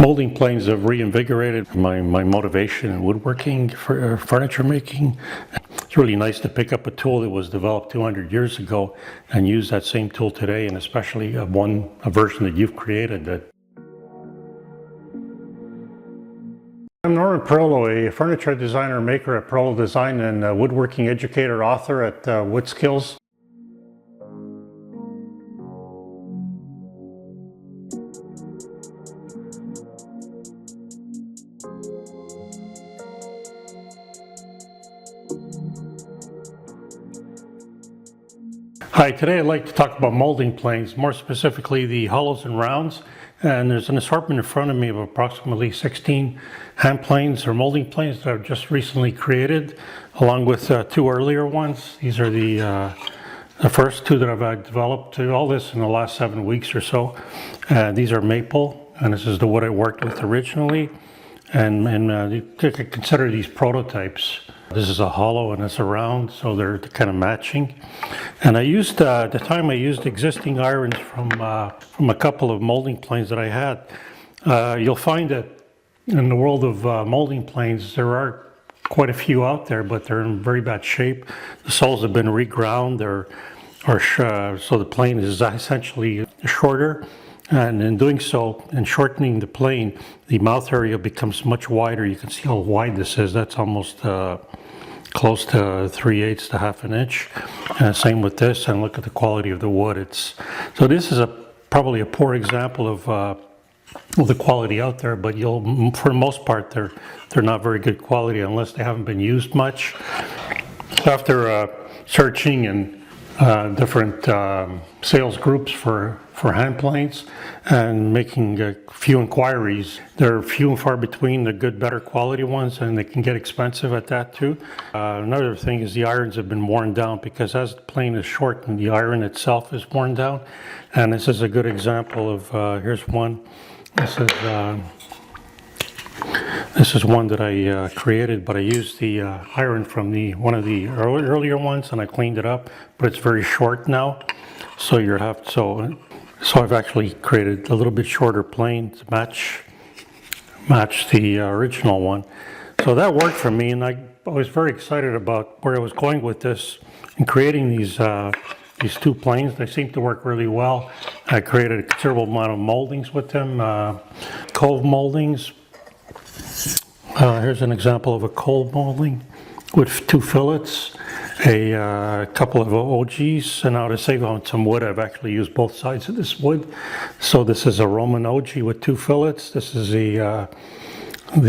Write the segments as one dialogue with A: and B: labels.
A: Molding planes have reinvigorated my motivation in woodworking for furniture making. It's really nice to pick up a tool that was developed 200 years ago and use that same tool today, and especially a version that you've created. I'm Norman Perlo, a furniture designer and maker at Perlo Design and a woodworking educator, author at Wood Skills. Hi, today I'd like to talk about molding planes, more specifically the hollows and rounds. And there's an assortment in front of me of approximately 16 hand planes or molding planes that I've just recently created, along with two earlier ones. These are the first two that I've developed, all this in the last 7 weeks or so. These are maple, and this is the wood I worked with originally. And you could consider these prototypes. This is a hollow and it's a round, so they're kind of matching. And I used, at the time I used existing irons from a couple of molding planes that I had. You'll find that in the world of molding planes, there are quite a few out there, but they're in very bad shape. The soles have been reground, so the plane is essentially shorter. And in doing so, and shortening the plane, the mouth area becomes much wider. You can see how wide this is. That's almost close to 3/8 to half an inch. Same with this, and look at the quality of the wood. So this is probably a poor example of the quality out there, but for the most part, they're not very good quality unless they haven't been used much. After searching and different sales groups for hand planes and making a few inquiries. They're few and far between the good, better quality ones, and they can get expensive at that too. Another thing is the irons have been worn down, because as the plane is shortened, the iron itself is worn down. And this is a good example of, here's one. This is one that I created, but I used the iron from one of the earlier ones, and I cleaned it up, but it's very short now. So so I've actually created a little bit shorter plane to match the original one. So that worked for me, and I was very excited about where I was going with this and creating these two planes. They seem to work really well. I created a considerable amount of moldings with them, cove moldings. Here's an example of a cove molding with 2 fillets, a couple of OGs, and now to save on some wood, I've actually used both sides of this wood. So this is a Roman OG with 2 fillets. This is the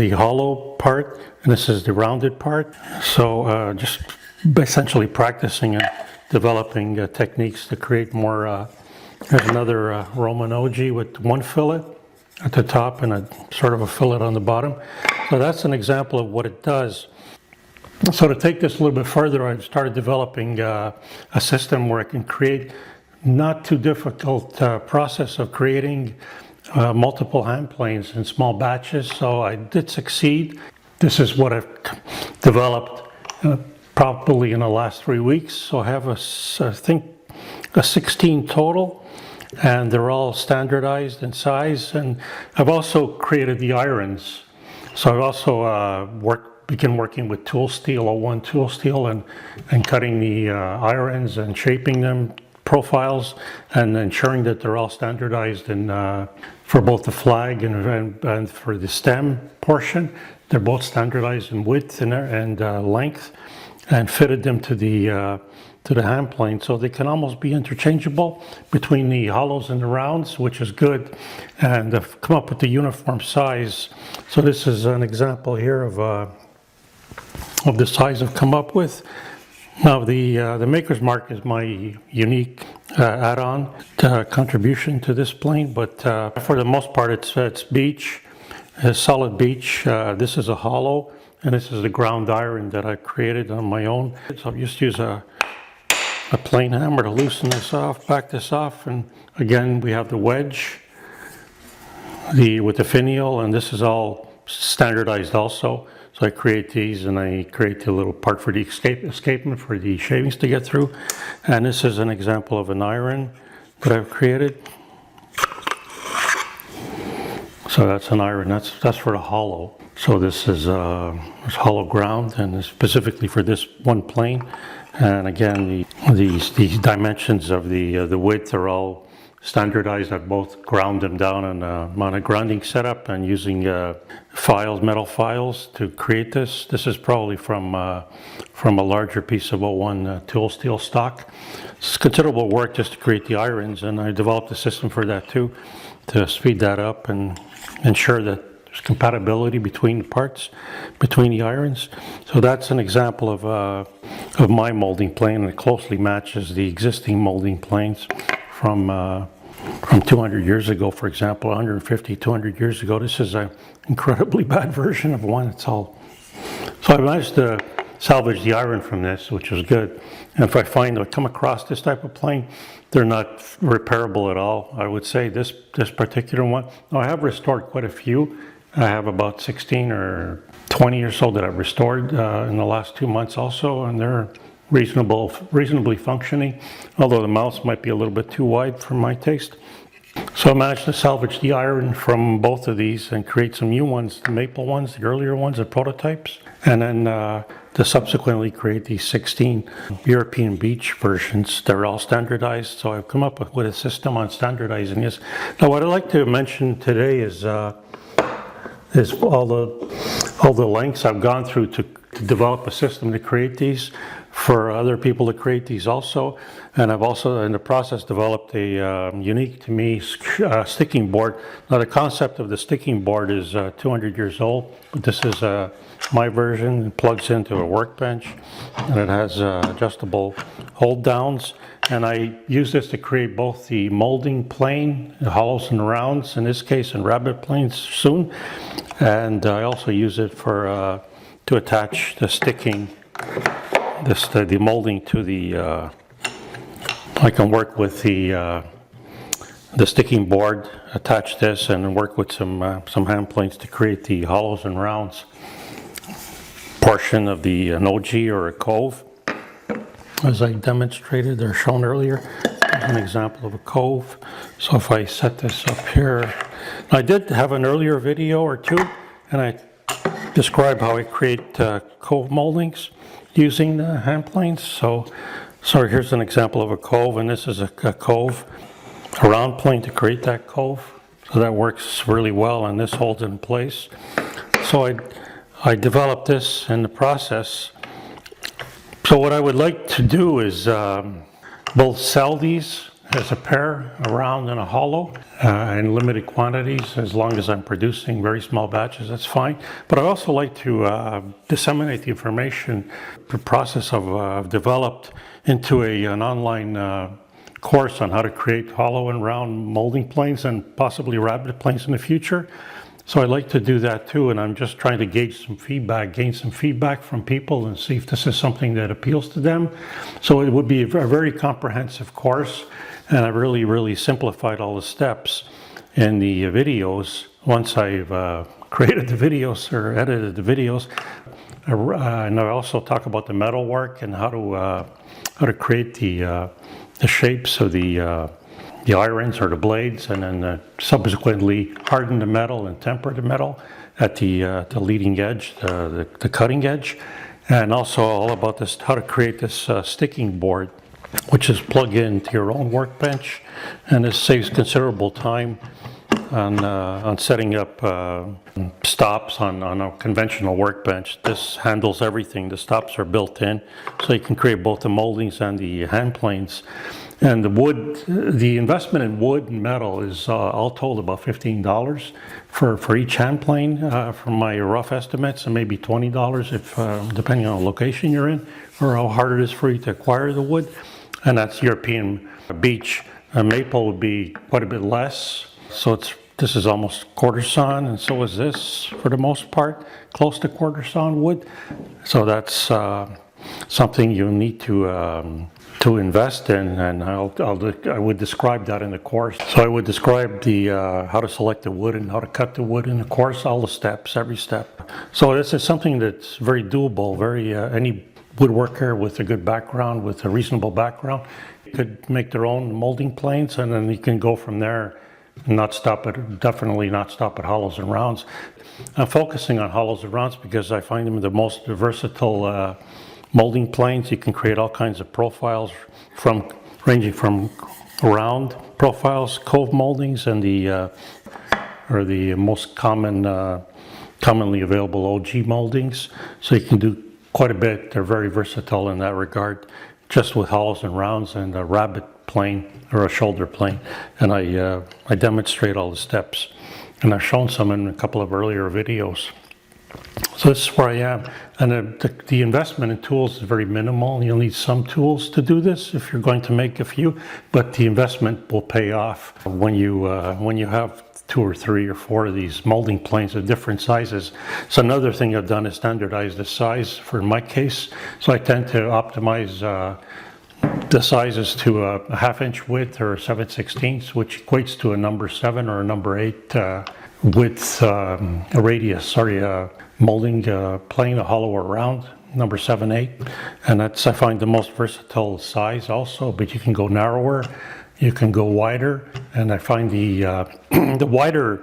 A: hollow part, and this is the rounded part. So just essentially practicing and developing techniques to create more. There's another Roman OG with 1 fillet at the top and a sort of a fillet on the bottom. So that's an example of what it does. So to take this a little bit further, I've started developing a system where I can create not too difficult process of creating multiple hand planes in small batches. So I did succeed. This is what I've developed probably in the last 3 weeks. So I have I think a 16 total. And they're all standardized in size. And I've also created the irons. So I've also began working with tool steel, 01 tool steel, and cutting the irons and shaping them, profiles, and ensuring that they're all standardized for both the flag and for the stem portion. They're both standardized in width and length, and fitted them to the hand plane, so they can almost be interchangeable between the hollows and the rounds, which is good, and I've come up with the uniform size. So this is an example here of the size I've come up with. Now the Maker's Mark is my unique add-on contribution to this plane, but for the most part it's beech, solid beech. This is a hollow, and this is the ground iron that I created on my own. So I'll just use a plane hammer to loosen this off, back this off, and again we have the wedge with the finial, and this is all standardized also. So I create these, and I create the little part for the escapement for the shavings to get through. And this is an example of an iron that I've created. So that's an iron, that's for the hollow. So this is it's hollow ground, and it's specifically for this one plane. And again, these dimensions of the width are all standardized. I've both ground them down on a grinding setup and using metal files to create this. This is probably from a larger piece of 01 tool steel stock. It's considerable work just to create the irons, and I developed a system for that too, to speed that up and ensure that there's compatibility between the parts, between the irons. So that's an example of my molding plane, and it closely matches the existing molding planes from 200 years ago, for example, 150, 200 years ago. This is an incredibly bad version of one. It's all. So I managed to salvage the iron from this, which was good. And if I come across this type of plane, they're not repairable at all. I would say this particular one. Now, I have restored quite a few. I have about 16 or 20 or so that I've restored in the last 2 months also, and they're reasonably functioning, although the mouths might be a little bit too wide for my taste. So I managed to salvage the iron from both of these and create some new ones, the maple ones, the earlier ones, the prototypes, and then to subsequently create these 16 European beach versions. They're all standardized, so I've come up with a system on standardizing this. Now, what I'd like to mention today is all the lengths I've gone through to develop a system to create these, for other people to create these also. And I've also, in the process, developed a unique to me sticking board. Now, the concept of the sticking board is 200 years old, but this is my version. It plugs into a workbench, and it has adjustable hold downs. And I use this to create both the molding plane, the hollows and rounds, in this case, and rabbet planes soon. And I also use it for to attach the sticking, the molding to the. I can work with the sticking board, attach this, and work with some hand planes to create the hollows and rounds portion of the an OG or a cove, as I demonstrated or shown earlier. Here's an example of a cove. So if I set this up here, I did have an earlier video or two, and I describe how I create cove moldings using hand planes. So here's an example of a cove, and this is a cove, a round plane to create that cove. So that works really well, and this holds it in place. So I developed this in the process. So what I would like to do is both sell these as a pair, a round and a hollow, in limited quantities. As long as I'm producing very small batches, that's fine. But I also like to disseminate the information, the process I've developed into an online course on how to create hollow and round molding planes and possibly rabbet planes in the future. So I like to do that too, and I'm just trying to gain some feedback from people and see if this is something that appeals to them. So it would be a very comprehensive course, and I really simplified all the steps in the videos. Once I've created the videos or edited the videos, and I also talk about the metal work and how to create the shapes of the irons or the blades, and then subsequently harden the metal and temper the metal at the leading edge, the cutting edge, and also all about this, how to create this sticking board, which is plug into your own workbench, and this saves considerable time on setting up stops on a conventional workbench. This handles everything. The stops are built in, so you can create both the moldings and the hand planes. And the investment in wood and metal is all told about $15 for each hand plane, from my rough estimates, and maybe $20 if depending on the location you're in, or how hard it is for you to acquire the wood. And that's European beech. Maple would be quite a bit less. So this is almost quarter sawn, and so is this for the most part, close to quarter sawn wood. So that's something you need to invest in, and I would describe that in the course. So I would describe how to select the wood and how to cut the wood in the course, all the steps, every step. So this is something that's very doable. Any woodworker with a good background, with a reasonable background, could make their own molding planes, and then you can go from there and definitely not stop at hollows and rounds. I'm focusing on hollows and rounds because I find them the most versatile molding planes. You can create all kinds of profiles ranging from round profiles, cove moldings, and the most commonly available OG moldings. So you can do quite a bit. They're very versatile in that regard, just with hollows and rounds and a rabbet plane or a shoulder plane. And I demonstrate all the steps, and I've shown some in a couple of earlier videos. So this is where I am, and the investment in tools is very minimal. You'll need some tools to do this if you're going to make a few, but the investment will pay off when you have 2 or 3 or 4 of these molding planes of different sizes. So another thing I've done is standardize the size for my case. So I tend to optimize the sizes to a 1/2 inch width or 7/16, which equates to a number 7 or a number 8 width, a radius, molding plane, a hollow or round, number 7/8. And that's, I find, the most versatile size also, but you can go narrower, you can go wider, and I find the wider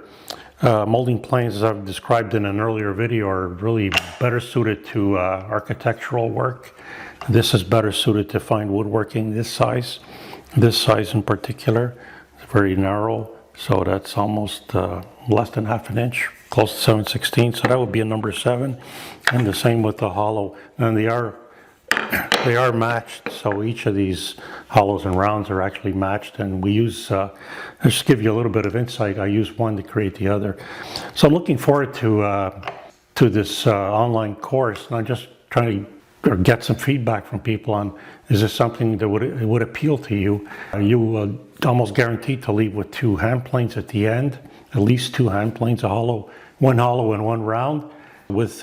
A: molding planes, as I've described in an earlier video, are really better suited to architectural work. This is better suited to fine woodworking, this size in particular. It's very narrow, so that's almost less than 1/2 inch, close to 7/16, so that would be a number 7. And the same with the hollow. And they are matched, so each of these hollows and rounds are actually matched, and we use, just give you a little bit of insight, I use one to create the other. So I'm looking forward to this online course, and I'm just trying to get some feedback from people on, is this something that would appeal to you? You almost guaranteed to leave with 2 hand planes at the end, at least 2 hand planes, one hollow and one round, with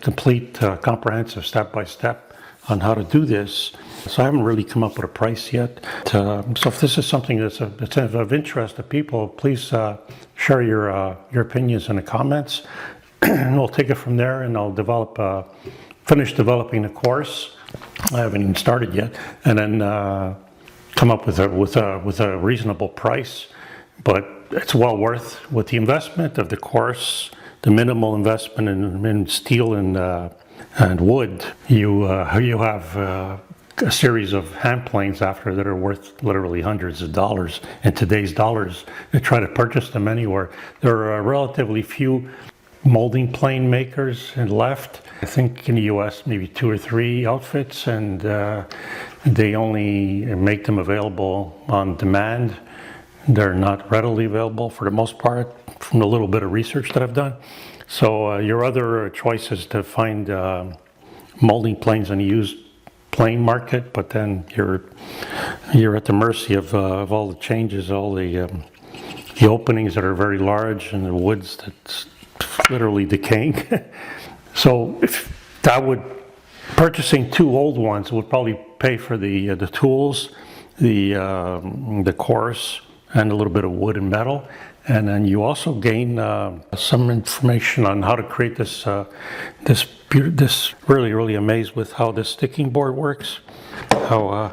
A: complete comprehensive step-by-step on how to do this. So I haven't really come up with a price yet. So if this is something that's of interest to people, please share your opinions in the comments, and we'll take it from there, and I'll finish developing the course. I haven't even started yet, and then come up with a reasonable price. But it's well worth with the investment of the course, the minimal investment in steel and wood. You have a series of hand planes after that are worth literally hundreds of dollars in today's dollars. To try to purchase them anywhere, there are relatively few molding plane makers left. I think in the US maybe 2 or 3 outfits, and they only make them available on demand. They're not readily available for the most part, from the little bit of research that I've done. So your other choice is to find molding planes in the used plane market, but then you're at the mercy of all the changes, all the openings that are very large, and the woods that's literally decaying. So if that purchasing 2 old ones would probably pay for the tools, the course, and a little bit of wood and metal. And then you also gain some information on how to create this really amazed with how this sticking board works, how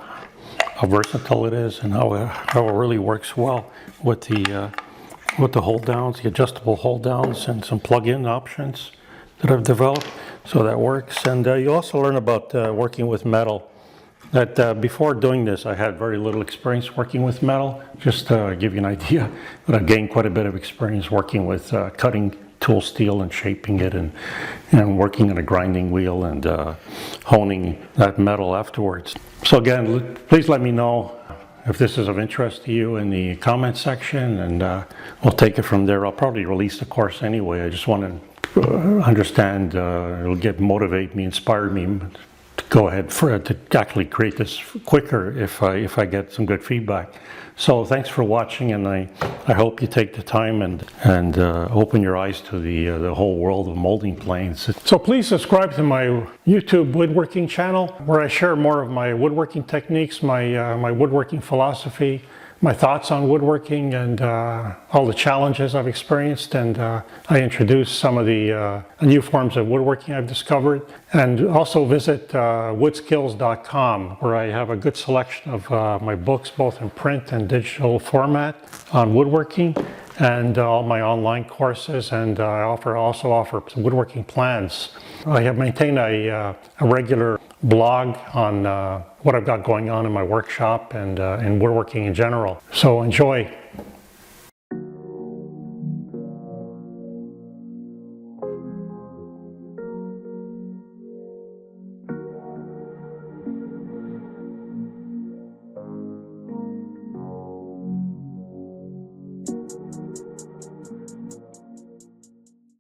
A: versatile it is, and how it really works well with the hold downs, the adjustable hold downs, and some plug-in options that I've developed. So that works. And you also learn about working with metal. That before doing this, I had very little experience working with metal. Just to give you an idea, but I've gained quite a bit of experience working with cutting tool steel and shaping it, and working on a grinding wheel and honing that metal afterwards. So again, please let me know if this is of interest to you in the comment section, and we'll take it from there. I'll probably release the course anyway. I just want to understand, it'll motivate me, inspire me to go ahead to actually create this quicker if I get some good feedback. So thanks for watching, and I hope you take the time and open your eyes to the whole world of molding planes. So please subscribe to my YouTube woodworking channel, where I share more of my woodworking techniques, my woodworking philosophy, my thoughts on woodworking and all the challenges I've experienced, and I introduce some of the new forms of woodworking I've discovered. And also visit woodskills.com, where I have a good selection of my books, both in print and digital format, on woodworking, and all my online courses, and I also offer some woodworking plans. I have maintained a regular blog on what I've got going on in my workshop and in woodworking in general. So enjoy.